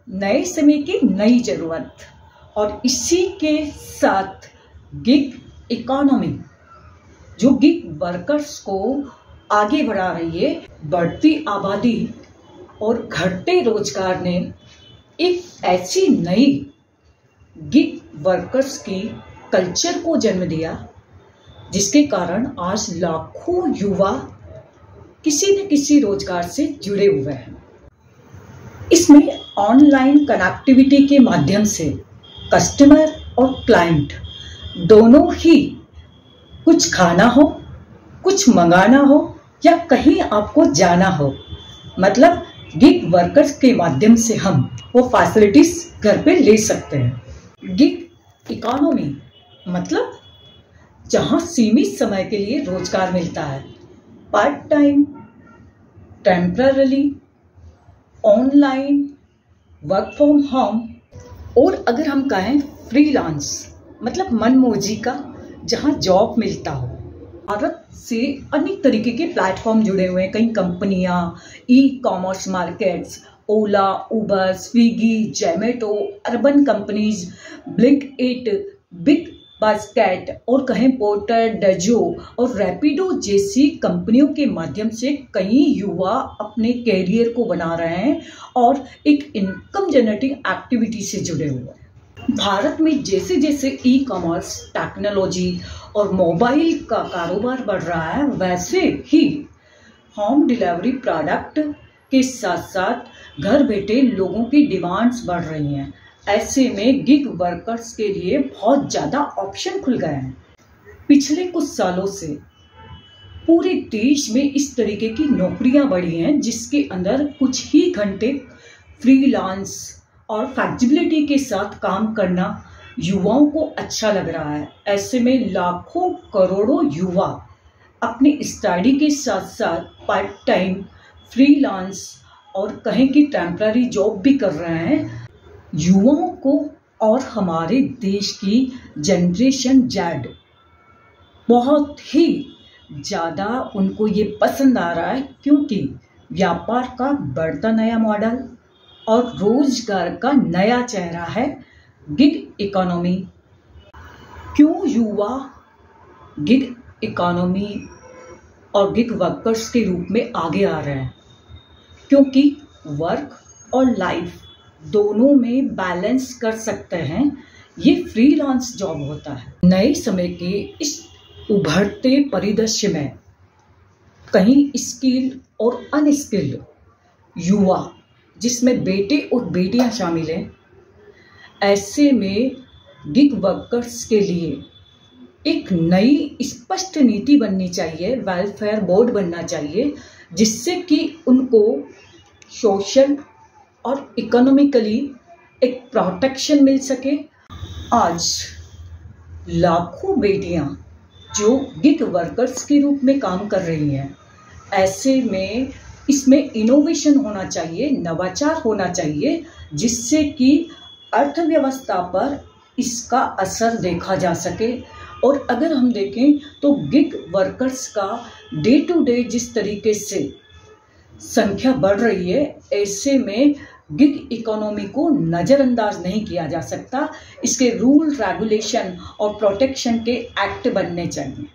नए समय की नई जरूरत और इसी के साथ गिग इकोनॉमी जो गिग वर्कर्स को आगे बढ़ा रही है। बढ़ती आबादी और घटते रोजगार ने एक ऐसी नई गिग वर्कर्स की कल्चर को जन्म दिया जिसके कारण आज लाखों युवा किसी न किसी रोजगार से जुड़े हुए हैं। इसमें ऑनलाइन कनेक्टिविटी के माध्यम से कस्टमर और क्लाइंट दोनों ही कुछ खाना हो, कुछ मंगाना हो या कहीं आपको जाना हो, मतलब गिग वर्कर्स के माध्यम से हम वो फैसिलिटीज घर पे ले सकते हैं। गिग इकोनॉमी मतलब जहां सीमित समय के लिए रोजगार मिलता है, part time, temporary, online, work from home, और अगर हम कहें फ्रीलांस मतलब मनमौजी का, जहां जॉब मिलता हो। भारत से अनेक तरीके के प्लेटफॉर्म जुड़े हुए हैं। कई कंपनियां, e commerce markets, Ola, Uber, Swiggy, Zomato, urban companies, Blinkit, big basket और कहें पोर्टर, डजो और रैपिडो जैसी कंपनियों के माध्यम से कई युवा अपने कैरियर को बना रहे हैं और एक इनकम जनरेटिंग एक्टिविटी से जुड़े हुए हैं। भारत में जैसे जैसे ई कॉमर्स, टेक्नोलॉजी और मोबाइल का कारोबार बढ़ रहा है, वैसे ही होम डिलीवरी प्रोडक्ट के साथ साथ घर बैठे लोगों की डिमांड्स बढ़ रही हैं। ऐसे में गिग वर्कर्स के लिए बहुत ज़्यादा ऑप्शन खुल गए हैं। पिछले कुछ सालों से पूरे देश में इस तरीके की नौकरियां बढ़ी हैं जिसके अंदर कुछ ही घंटे फ्रीलांस और फ्लेक्सिबिलिटी के साथ काम करना युवाओं को अच्छा लग रहा है। ऐसे में लाखों करोड़ों युवा अपनी स्टडी के साथ साथ पार्ट टाइम, फ्रीलांस और कहें कि टेम्पररी जॉब भी कर रहे हैं। युवाओं को और हमारे देश की जनरेशन जेड बहुत ही ज़्यादा उनको ये पसंद आ रहा है, क्योंकि व्यापार का बढ़ता नया मॉडल और रोजगार का नया चेहरा है गिग इकोनॉमी। क्यों युवा गिग इकोनॉमी और गिग वर्कर्स के रूप में आगे आ रहे हैं? क्योंकि वर्क और लाइफ दोनों में बैलेंस कर सकते हैं, ये फ्रीलांस जॉब होता है। नए समय के इस उभरते परिदृश्य में कहीं स्किल्ड और अनस्किल्ड युवा, जिसमें बेटे और बेटियां शामिल हैं, ऐसे में गिग वर्कर्स के लिए एक नई स्पष्ट नीति बननी चाहिए, वेलफेयर बोर्ड बनना चाहिए, जिससे कि उनको सोशल और इकोनॉमिकली एक प्रोटेक्शन मिल सके। आज लाखों बेटियां जो गिग वर्कर्स के रूप में काम कर रही हैं, ऐसे में इसमें इनोवेशन होना चाहिए, नवाचार होना चाहिए, जिससे कि अर्थव्यवस्था पर इसका असर देखा जा सके। और अगर हम देखें तो गिग वर्कर्स का डे टू डे जिस तरीके से संख्या बढ़ रही है, ऐसे में गिग इकोनॉमी को नज़रअंदाज नहीं किया जा सकता। इसके रूल, रेगुलेशन और प्रोटेक्शन के एक्ट बनने चाहिए।